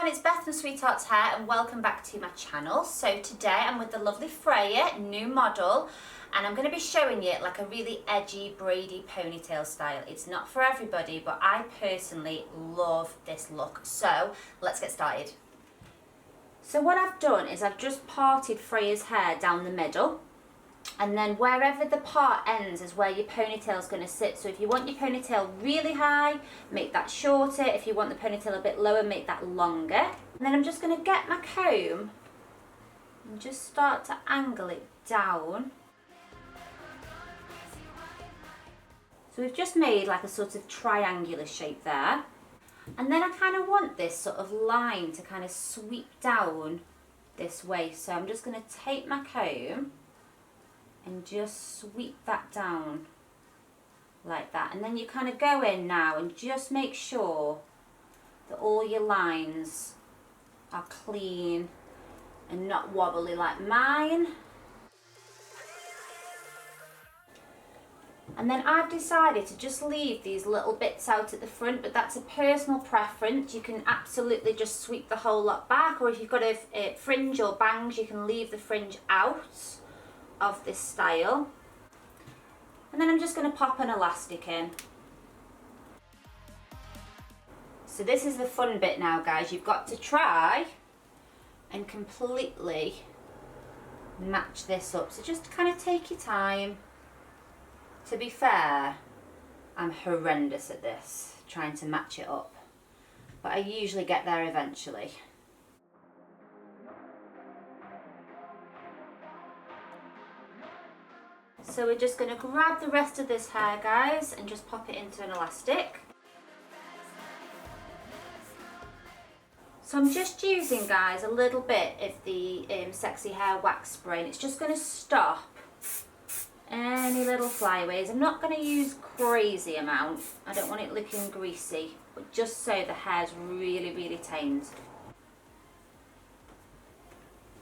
It's Beth from SweetHearts Hair and welcome back to my channel. So today I'm with the lovely Freya, new model, and I'm going to be showing you like a really edgy, braidy ponytail style. It's not for everybody, but I personally love this look. So let's get started. So what I've done is I've just parted Freya's hair down the middle, and then wherever the part ends is where your ponytail is going to sit. So if you want your ponytail really high, make that shorter. If you want the ponytail a bit lower, make that longer. And then I'm just going to get my comb and just start to angle it down. So we've just made like a sort of triangular shape there. And then I kind of want this sort of line to kind of sweep down this way. So I'm just going to take my comb and just sweep that down like that. And then you kind of go in now and just make sure that all your lines are clean and not wobbly like mine. And then I've decided to just leave these little bits out at the front, but that's a personal preference. You can absolutely just sweep the whole lot back, or if you've got a fringe or bangs, you can leave the fringe out of this style. And then I'm just going to pop an elastic in. So this is the fun bit now, guys. You've got to try and completely match this up. So just kind of take your time. To be fair, I'm horrendous at this, trying to match it up, but I usually get there eventually. So we're just going to grab the rest of this hair, guys, and just pop it into an elastic. So I'm just using, guys, a little bit of the Sexy Hair Wax Spray, and it's just going to stop any little flyaways. I'm not going to use crazy amount. I don't want it looking greasy, but just so the hair's really, really tamed.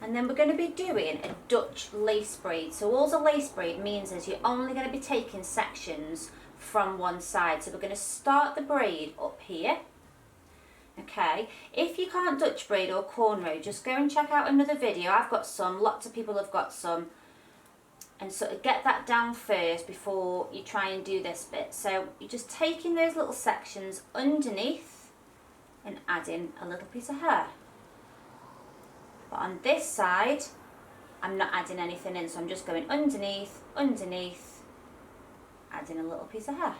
And then we're going to be doing a Dutch lace braid. So all a lace braid means is you're only going to be taking sections from one side. So we're going to start the braid up here. Okay, if you can't Dutch braid or cornrow, just go and check out another video. I've got some, lots of people have got some. And sort of get that down first before you try and do this bit. So you're just taking those little sections underneath and adding a little piece of hair. But on this side, I'm not adding anything in, so I'm just going underneath, underneath, adding a little piece of hair.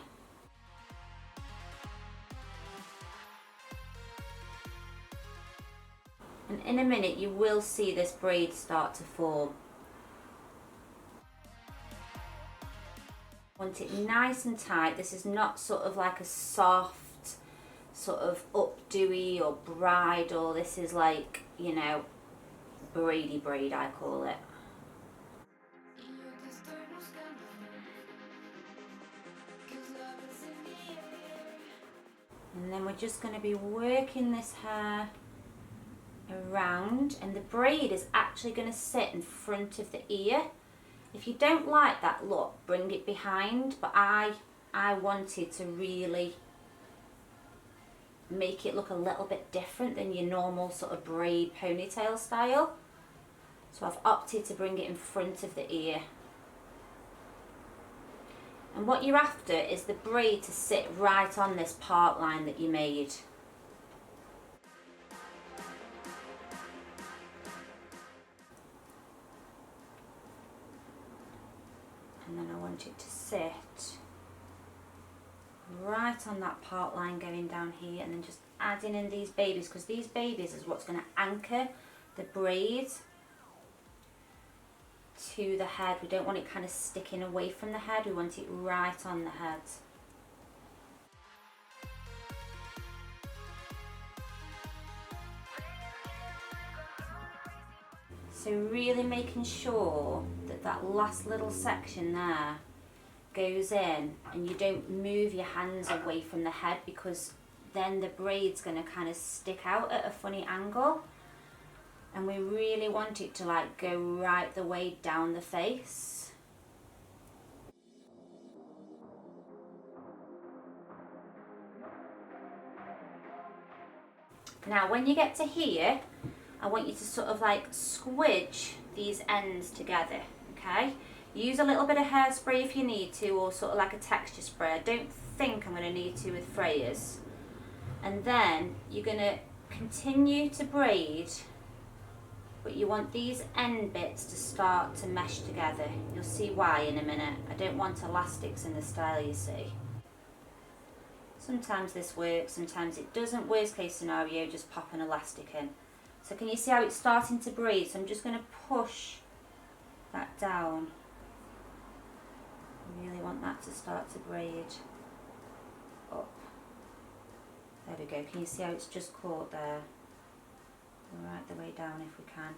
And in a minute, you will see this braid start to form. Want it nice and tight. This is not sort of like a soft, sort of updoey or bridal. This is like, you know, braidy braid, I call it. And then we're just going to be working this hair around, and the braid is actually going to sit in front of the ear. If you don't like that look, bring it behind, but I wanted to really make it look a little bit different than your normal sort of braid ponytail style. So I've opted to bring it in front of the ear. And what you're after is the braid to sit right on this part line that you made. And then I want it to sit right on that part line going down here, and then just adding in these babies, because these babies is what's going to anchor the braid to the head. We don't want it kind of sticking away from the head, we want it right on the head. So really making sure that that last little section there goes in, and you don't move your hands away from the head, because then the braid's going to kind of stick out at a funny angle, and we really want it to like go right the way down the face. Now when you get to here, I want you to sort of like squidge these ends together, okay? Use a little bit of hairspray if you need to, or sort of like a texture spray. I don't think I'm going to need to with frayers. And then you're going to continue to braid, but you want these end bits to start to mesh together. You'll see why in a minute. I don't want elastics in the style, you see. Sometimes this works, sometimes it doesn't. Worst case scenario, just pop an elastic in. So can you see how it's starting to braid? So I'm just going to push that down. I really want that to start to braid up. There we go. Can you see how it's just caught there? Right the way down if we can.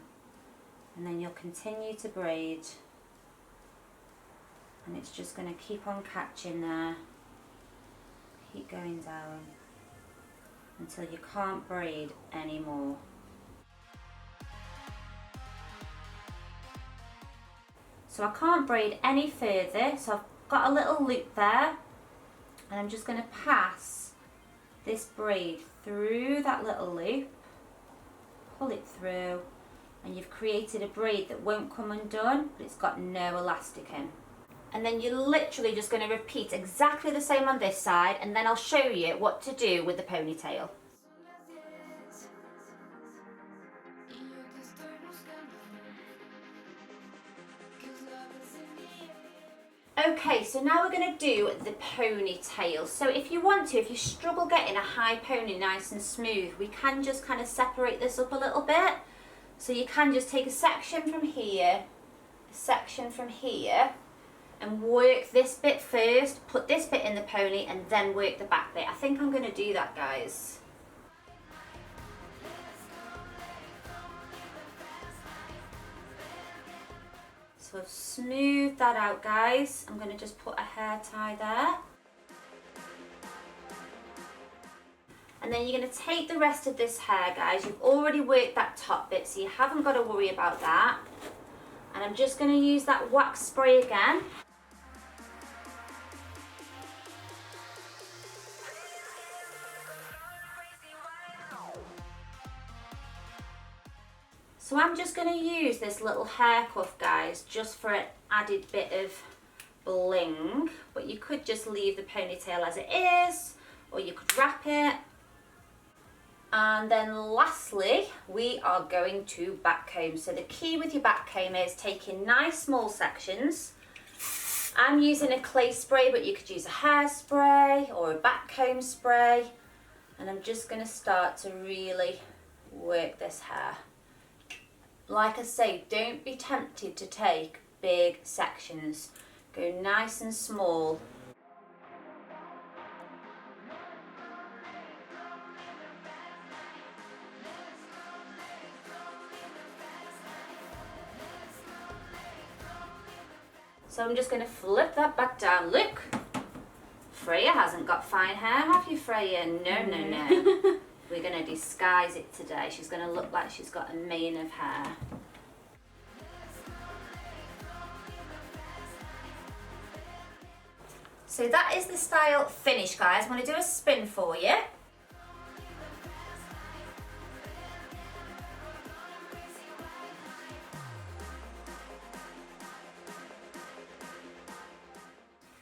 And then you'll continue to braid. And it's just going to keep on catching there. Keep going down until you can't braid anymore. So I can't braid any further, so I've got a little loop there, and I'm just going to pass this braid through that little loop, pull it through, and you've created a braid that won't come undone, but it's got no elastic in. And then you're literally just going to repeat exactly the same on this side, and then I'll show you what to do with the ponytail. Okay, so now we're going to do the ponytail. So if you want to, if you struggle getting a high pony nice and smooth, we can just kind of separate this up a little bit. So you can just take a section from here, a section from here, and work this bit first, put this bit in the pony, and then work the back bit. I think I'm going to do that, guys. So I've smoothed that out, guys. I'm going to just put a hair tie there. And then you're going to take the rest of this hair, guys. You've already worked that top bit, so you haven't got to worry about that. And I'm just going to use that wax spray again. So I'm just going to use this little hair cuff, guys, just for an added bit of bling. But you could just leave the ponytail as it is, or you could wrap it. And then lastly, we are going to backcomb. So the key with your backcomb is taking nice small sections. I'm using a clay spray, but you could use a hairspray or a backcomb spray. And I'm just going to start to really work this hair. Like I say, don't be tempted to take big sections. Go nice and small. So I'm just going to flip that back down. Look, Freya hasn't got fine hair, have you, Freya? No, no, no. We're going to disguise it today. She's going to look like she's got a mane of hair. So that is the style finished, guys. I'm going to do a spin for you.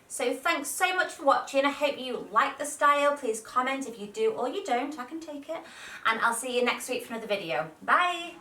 So thanks so much for watching. I hope you like the style. Please comment if you do or you don't. I can take it. And I'll see you next week for another video. Bye.